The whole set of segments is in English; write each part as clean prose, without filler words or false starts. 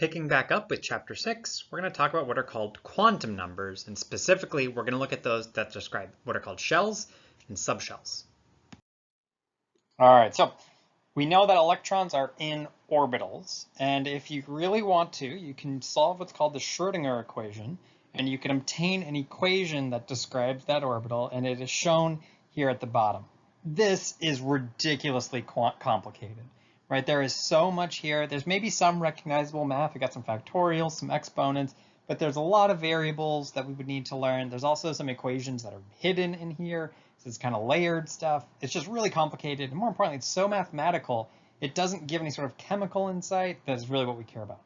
Picking back up with Chapter 6, we're going to talk about what are called quantum numbers, and specifically we're going to look at those that describe what are called shells and subshells. All right, so we know that electrons are in orbitals, and if you really want to, you can solve what's called the Schrödinger equation, and you can obtain an equation that describes that orbital, and it is shown here at the bottom. This is ridiculously complicated, right? There is so much here. There's maybe some recognizable math. We got some factorials, some exponents, but there's a lot of variables that we would need to learn. There's also some equations that are hidden in here. So it's kind of layered stuff. It's just really complicated. And more importantly, it's so mathematical, it doesn't give any sort of chemical insight that's really what we care about.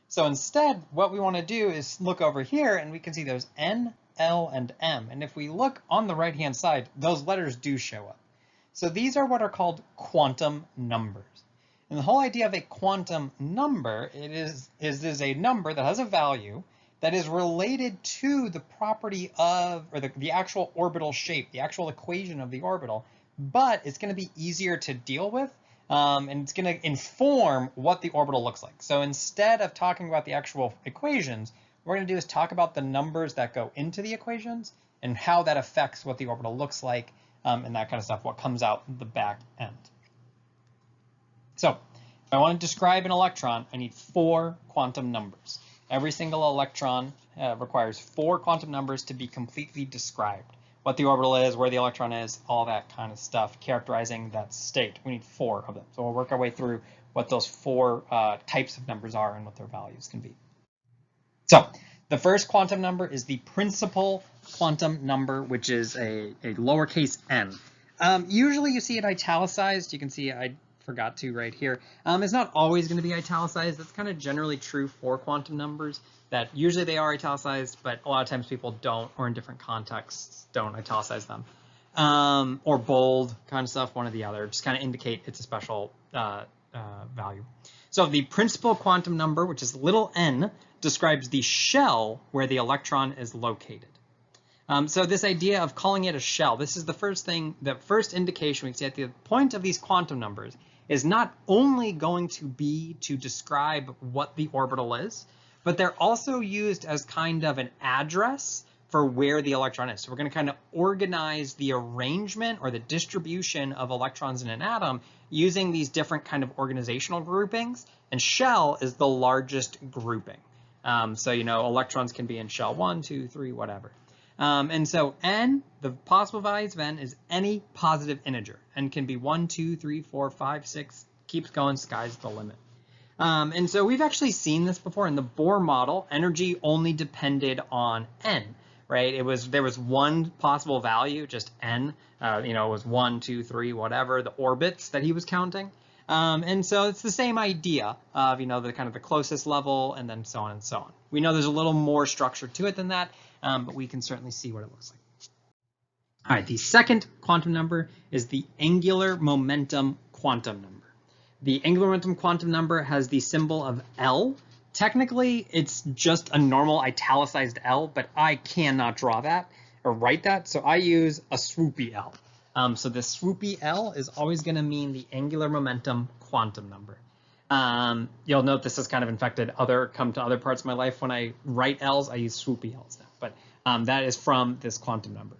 So instead, what we want to do is look over here and we can see there's N, L, and M. And if we look on the right-hand side, those letters do show up. So these are what are called quantum numbers. And the whole idea of a quantum number is a number that has a value that is related to the property of, or the actual orbital shape, the actual equation of the orbital, but it's going to be easier to deal with, and it's going to inform what the orbital looks like. So instead of talking about the actual equations, what we're going to do is talk about the numbers that go into the equations and how that affects what the orbital looks like, and that kind of stuff, what comes out the back end. So if I want to describe an electron, I need 4 quantum numbers. Every single electron requires 4 quantum numbers to be completely described. What the orbital is, where the electron is, all that kind of stuff, characterizing that state. We need 4 of them. So we'll work our way through what those 4 types of numbers are and what their values can be. So the first quantum number is the principal quantum number, which is a lowercase n. Usually you see it italicized. You can see I forgot to right here. It's not always going to be italicized. That's kind of generally true for quantum numbers, that usually they are italicized, but a lot of times people don't, or in different contexts, don't italicize them. Or bold kind of stuff, one or the other, just kind of indicate it's a special value. So the principal quantum number, which is little n, describes the shell where the electron is located. So this idea of calling it a shell, this is the first thing, the first indication we see at the point of these quantum numbers is not only going to be to describe what the orbital is, but they're also used as kind of an address for where the electron is. So we're going to kind of organize the arrangement or the distribution of electrons in an atom using these different kind of organizational groupings, and shell is the largest grouping. So, you know, electrons can be in shell 1, 2, 3, whatever. And so n, the possible values of n is any positive integer. N can be 1, 2, 3, 4, 5, 6, keeps going, sky's the limit. And so we've actually seen this before in the Bohr model. Energy only depended on n, right? There was one possible value, just n, you know, it was 1, 2, 3, whatever, the orbits that he was counting. And so it's the same idea of, you know, the kind of the closest level and then so on and so on. We know there's a little more structure to it than that, but we can certainly see what it looks like. All right, the second quantum number is the angular momentum quantum number. The angular momentum quantum number has the symbol of L. Technically, it's just a normal italicized L, but I cannot draw that or write that, so I use a swoopy L. So the swoopy L is always going to mean the angular momentum quantum number. You'll note this has kind of come to other parts of my life. When I write L's, I use swoopy L's now, but that is from this quantum number.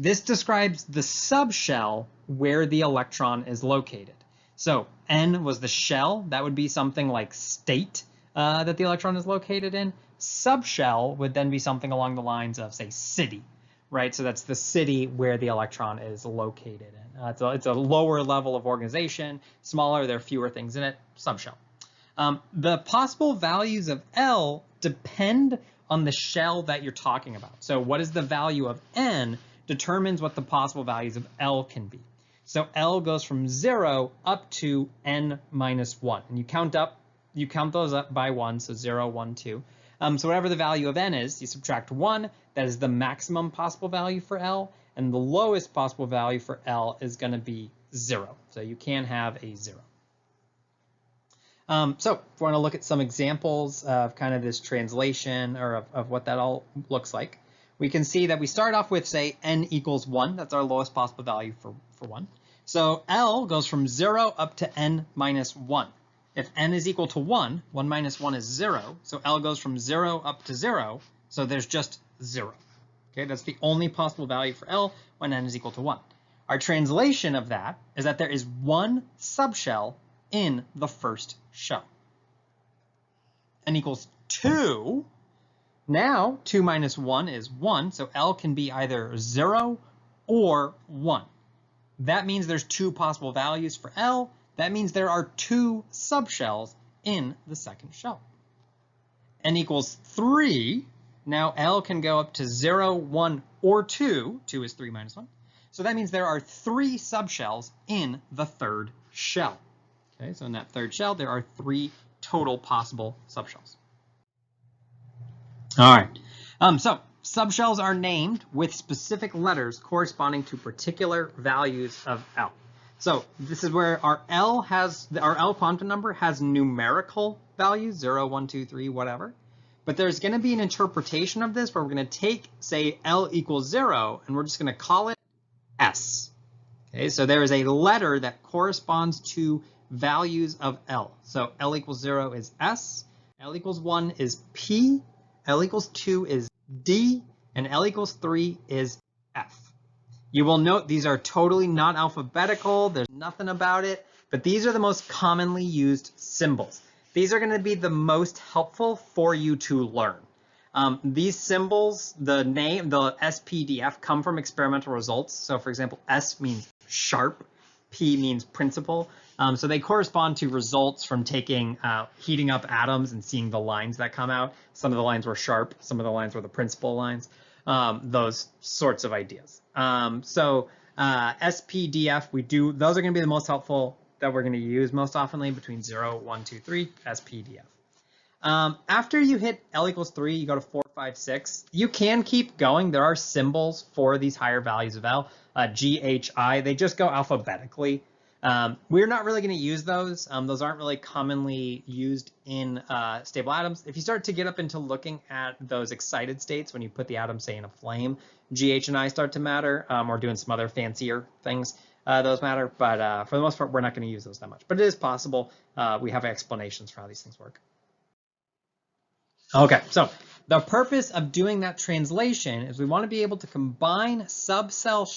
This describes the subshell where the electron is located. So N was the shell. That would be something like state that the electron is located in. Subshell would then be something along the lines of, say, city, right? So that's the city where the electron is located in. It's a lower level of organization, smaller, there are fewer things in it, subshell. The possible values of L depend on the shell that you're talking about. So what is the value of N determines what the possible values of L can be. So L goes from 0 up to n minus 1. And you count those up by 1, so 0, 1, 2. So whatever the value of n is, you subtract 1. That is the maximum possible value for L. And the lowest possible value for L is going to be 0. So you can have a 0. So if we want to look at some examples of kind of this translation or of what that all looks like, we can see that we start off with, say, n equals 1. That's our lowest possible value for 1. So L goes from 0 up to n minus 1. if n is equal to 1, 1 minus 1 is 0. So L goes from 0 up to 0. So there's just 0. Okay, that's the only possible value for L when n is equal to 1. Our translation of that is that there is one subshell in the first shell. N equals 2. Now 2 minus 1 is 1. So L can be either 0 or 1. That means there's two possible values for L. That means there are two subshells in the second shell. N equals 3. Now L can go up to 0, 1, or 2. 2 is 3 minus 1. So that means there are 3 subshells in the third shell. Okay, so in that third shell, there are 3 total possible subshells. All right, so subshells are named with specific letters corresponding to particular values of L. So this is where our L quantum number has numerical values, 0, 1, 2, 3, whatever. But there's going to be an interpretation of this where we're going to take, say, L equals 0, and we're just going to call it S. Okay, so there is a letter that corresponds to values of L. So L equals 0 is S, L equals 1 is P, L equals 2 is D, and L equals 3 is F. You will note these are totally not alphabetical. There's nothing about it, but these are the most commonly used symbols. These are going to be the most helpful for you to learn. These symbols, the name, the SPDF, come from experimental results. So for example, S means sharp, P means principal. So they correspond to results from taking, heating up atoms and seeing the lines that come out. Some of the lines were sharp, some of the lines were the principal lines, those sorts of ideas. SPDF, those are going to be the most helpful that we're going to use most oftenly between 0, 1, 2, 3, SPDF. After you hit L equals 3, you go to 4, 5, 6. You can keep going. There are symbols for these higher values of L, G, H, I. They just go alphabetically. We're not really going to use those. Those aren't really commonly used in stable atoms. If you start to get up into looking at those excited states, when you put the atom, say, in a flame, G, H, and I start to matter. Or doing some other fancier things, those matter. But for the most part, we're not going to use those that much. But it is possible. We have explanations for how these things work. Okay, so the purpose of doing that translation is we want to be able to combine subshell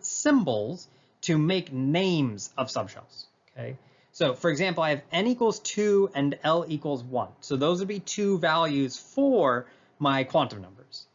symbols to make names of subshells. Okay, so for example, I have n equals 2 and L equals 1. So those would be two values for my quantum numbers.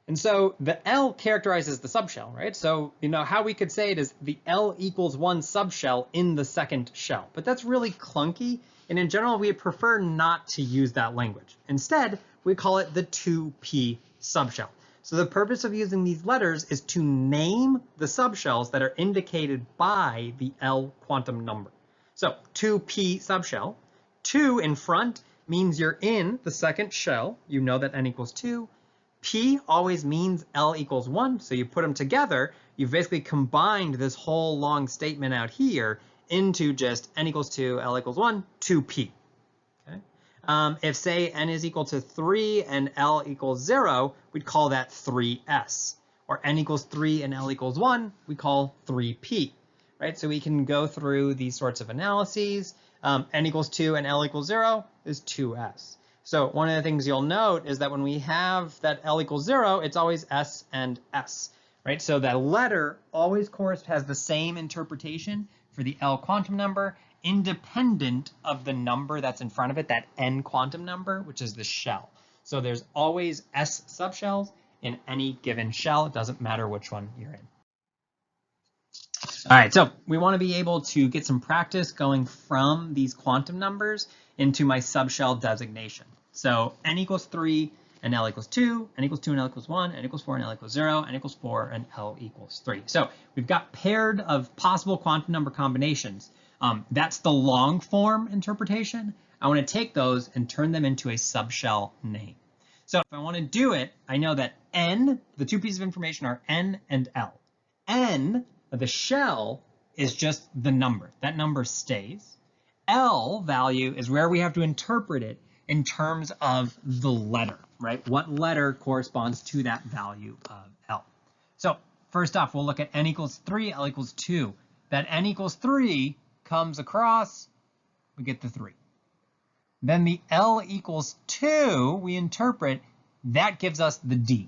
And so the L characterizes the subshell, right? So you know how we could say it is the L equals 1 subshell in the second shell, but that's really clunky. And in general, we prefer not to use that language. Instead, we call it the 2p subshell. So the purpose of using these letters is to name the subshells that are indicated by the L quantum number. So 2p subshell, 2 in front means you're in the second shell. You know that n equals 2. P always means L equals 1. So you put them together. You've basically combined this whole long statement out here into just n equals 2, L equals 1, 2p. Okay? If say n is equal to 3 and L equals 0, we'd call that 3s. Or n equals 3 and L equals 1, we call 3p. Right? So we can go through these sorts of analyses. N equals 2 and L equals 0 is 2s. So one of the things you'll note is that when we have that L equals 0, it's always s and s. Right? So that letter always has the same interpretation for the L quantum number, independent of the number that's in front of it, that n quantum number, which is the shell. So there's always s subshells in any given shell. It doesn't matter which one you're in. All right, so we want to be able to get some practice going from these quantum numbers into my subshell designation. So n equals 3 and L equals 2, n equals 2 and L equals 1, n equals 4 and L equals 0, n equals 4 and L equals 3. So we've got paired of possible quantum number combinations. That's the long form interpretation. I want to take those and turn them into a subshell name. So if I want to do it, I know that n, the two pieces of information are n and L. N, the shell, is just the number. That number stays. L value is where we have to interpret it in terms of the letter, right? What letter corresponds to that value of L? So first off, we'll look at n equals 3, L equals 2. That n equals 3 comes across, we get the 3. Then the L equals 2, we interpret, that gives us the D.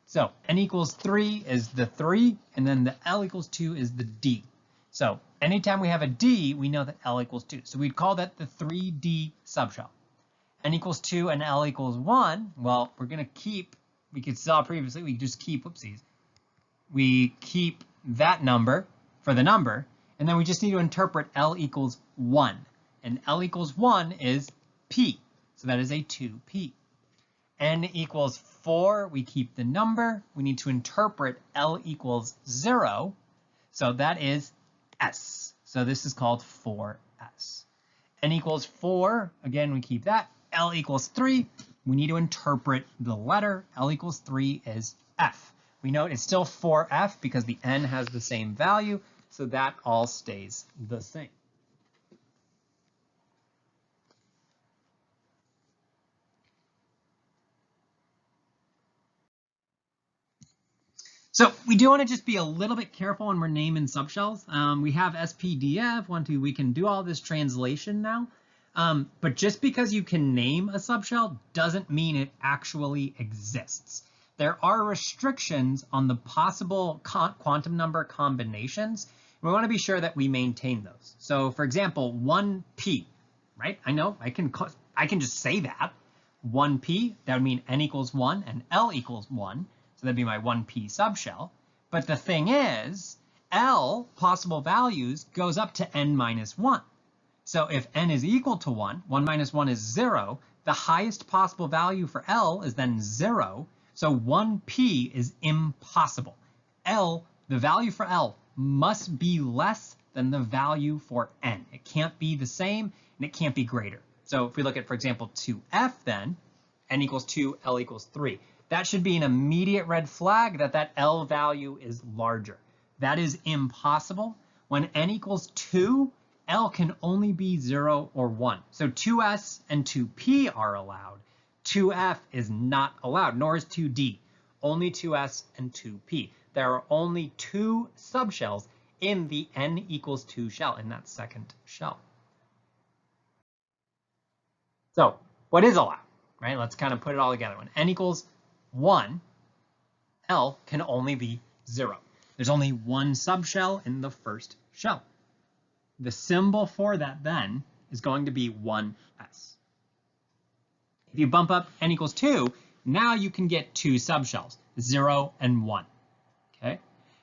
So N equals 3 is the 3, and then the L equals 2 is the D. So anytime we have a D, we know that L equals 2. So we'd call that the 3D subshell. N equals 2 and L equals 1, well, we're going to keep, we could saw previously, we just keep, whoopsies, we keep that number for the number, and then we just need to interpret L equals 1. And L equals 1 is P, so that is a 2P. N equals 4, we keep the number. We need to interpret L equals 0, so that is S. So this is called 4S. N equals 4, again, we keep that. L equals 3, we need to interpret the letter. L equals 3 is F. We note it's still 4F because the N has the same value, so that all stays the same. So we do want to just be a little bit careful when we're naming subshells. We have SPDF, 1, 2, we can do all this translation now. But just because you can name a subshell doesn't mean it actually exists. There are restrictions on the possible quantum number combinations. We want to be sure that we maintain those. So for example, 1p, right? I know I can just say that. 1p, that would mean N equals 1 and L equals 1. So that'd be my 1p subshell. But the thing is, L, possible values, goes up to N minus 1. So if N is equal to 1, 1 minus 1 is 0, the highest possible value for L is then 0. So 1p is impossible. L, the value for L, must be less than the value for N. It can't be the same, and it can't be greater. So if we look at, for example, 2f then, N equals 2, L equals 3. That should be an immediate red flag that that L value is larger. That is impossible. When N equals 2, L can only be 0 or 1. So 2s and 2p are allowed. 2f is not allowed, nor is 2d. Only 2s and 2p. There are only 2 subshells in the N equals 2 shell, in that second shell. So what is allowed, right? Let's kind of put it all together. When N equals 1, L can only be 0. There's only one subshell in the first shell. The symbol for that then is going to be 1s. If you bump up N equals 2, now you can get 2 subshells, 0 and 1. Okay?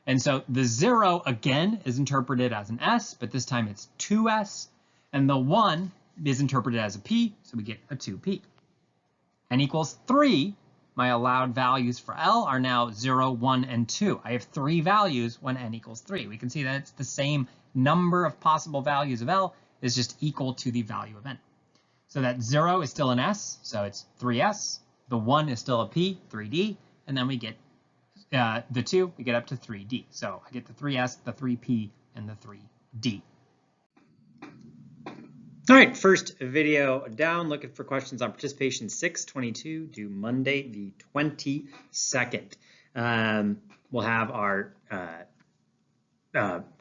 And so the 0 again is interpreted as an S, but this time it's 2s, and the 1 is interpreted as a P, so we get a 2P. N equals 3. My allowed values for L are now 0, 1, and 2. I have 3 values when N equals 3. We can see that it's the same number of possible values of L is just equal to the value of N. So that 0 is still an S, so it's 3S. The 1 is still a P, 3D. And then we get the 2, we get up to 3D. So I get the 3S, the 3P, and the 3D. All right, first video down, looking for questions on participation 622, due Monday the 22nd. We'll have our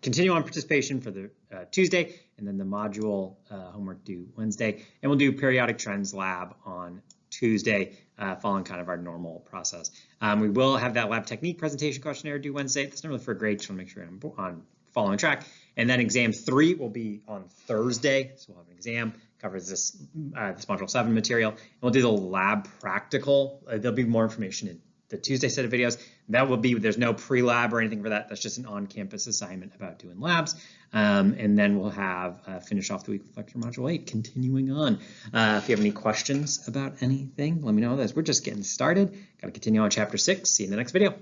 continue on participation for the Tuesday, and then the module homework due Wednesday. And we'll do periodic trends lab on Tuesday, following kind of our normal process. We will have that lab technique presentation questionnaire due Wednesday. That's not really for grade, just want to make sure I'm on following track. And then exam 3 will be on Thursday. So we'll have an exam, covers this module 7 material. And we'll do the lab practical. There'll be more information in the Tuesday set of videos. That will be, there's no pre-lab or anything for that. That's just an on-campus assignment about doing labs. And then we'll have finish off the week with lecture module 8, continuing on. If you have any questions about anything, let me know. We're just getting started. Got to continue on chapter 6. See you in the next video.